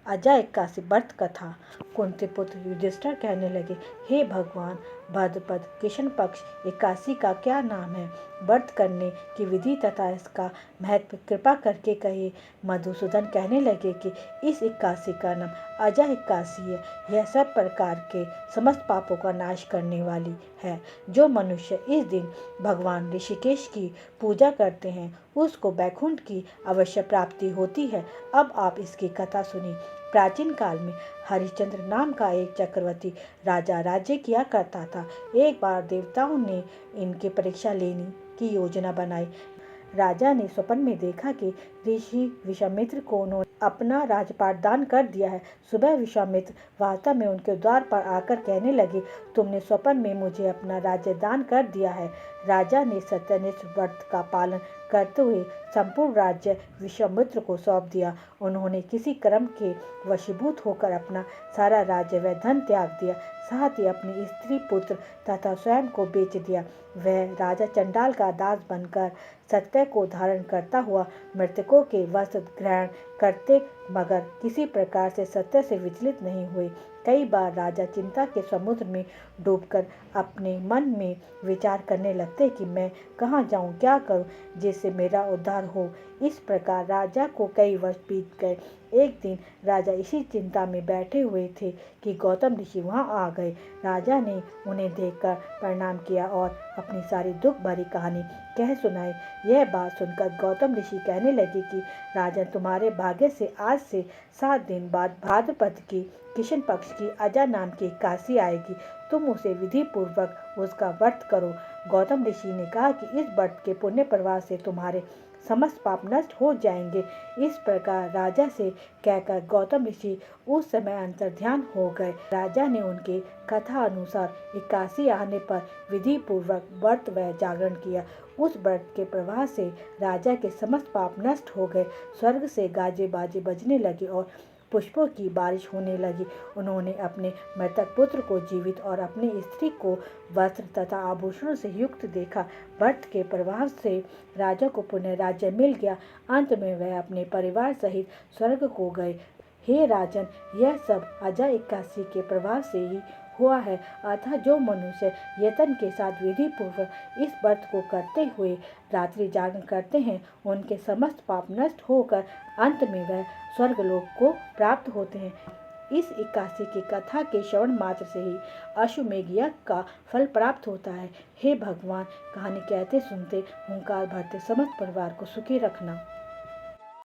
अजय इक्कासी व्रत कथा। कुंती पुत्र युधिष्ठिर कहने लगे, हे भगवान, भाद्रपद कृष्ण पक्ष इक्कासी का क्या नाम है? व्रत करने की विधि तथा इसका महत्व कृपा करके कहिए। मधुसूदन कहने लगे कि इस इक्कासी का नाम अजय इक्कासी है। यह सब प्रकार के समस्त पापों का नाश करने वाली है। जो मनुष्य इस दिन भगवान ऋषिकेश की पूजा करते हैं उसको वैकुंठ की अवश्य प्राप्ति होती है। अब आप इसकी कथा सुनिए। प्राचीन काल में हरिश्चंद्र नाम का एक चक्रवर्ती राजा राज्य किया करता था। एक बार देवताओं ने इनकी परीक्षा लेने की योजना बनाई। राजा ने स्वप्न में देखा कि ऋषि विश्वामित्र को उन्होंने अपना राजपाट दान कर दिया है। सुबह विश्वामित्र वास्तव में उनके द्वार पर आकर कहने लगे, तुमने स्वप्न में मुझे अपना राज्य दान कर दिया है। राजा ने सत्यनिष्ठ व्रत का पालन करते हुए संपूर्ण राज्य विश्वामित्र को सौंप दिया। उन्होंने किसी कर्म के वशीभूत होकर अपना सारा राज्य व धन त्याग दिया, साथ ही अपनी स्त्री पुत्र तथा स्वयं को बेच दिया। वह राजा चंडाल का दास बनकर सत्य को धारण करता हुआ मृतकों के वस्त्र ग्रहण करते, मगर किसी प्रकार से सत्य से विचलित नहीं हुए। कई बार राजा चिंता के समुद्र में डूबकर अपने मन में विचार करने लगते कि मैं कहाँ जाऊँ, क्या करूँ जिससे मेरा उद्धार हो। इस प्रकार राजा को कई वर्ष बीत गए। एक दिन राजा इसी चिंता में बैठे हुए थे कि गौतम ऋषि वहाँ आ गए। राजा ने उन्हें देखकर प्रणाम किया और अपनी सारी दुख भरी कहानी कह सुनाई। यह बात सुनकर गौतम ऋषि कहने लगे कि राजन, तुम्हारे भाग्य से आज से 7 दिन बाद भाद्रपद की कृष्ण पक्ष की अजा नाम की इक्कासी आएगी। तुम उसे विधि पूर्वक उसका व्रत करो। गौतम ऋषि ने कहा कि इस व्रत के पुण्य प्रभाव से तुम्हारे समस्त पाप नष्ट हो जाएंगे। इस प्रकार राजा से कहकर गौतम ऋषि उस समय अंतर्ध्यान हो गए। राजा ने उनके कथा अनुसार इक्कासी आने पर विधि पूर्वक व्रत व जागरण किया। उस व्रत के प्रभाव से राजा के समस्त पाप नष्ट हो गए। स्वर्ग से गाजे बाजे बजने लगे और पुष्पों की बारिश होने लगी। उन्होंने अपने मृतक पुत्र को जीवित और अपनी स्त्री को वस्त्र तथा आभूषणों से युक्त देखा। व्रत के प्रभाव से राजा को पुनः राज्य मिल गया। अंत में वह अपने परिवार सहित स्वर्ग को गए। हे राजन, यह सब अजय इक्कासी के प्रभाव से ही हुआ है। अतः जो मनुष्य यत्न के साथ विधि पूर्वक इस व्रत को करते हुए रात्रि जागरण करते हैं, उनके समस्त पाप नष्ट होकर अंत में वह स्वर्गलोक को प्राप्त होते हैं। इस इक्कासी की कथा के श्रवण मात्र से ही अश्वमेध यज्ञ का फल प्राप्त होता है। हे भगवान, कहानी कहते सुनते हुंकार भरते समस्त परिवार को सुखी रखना।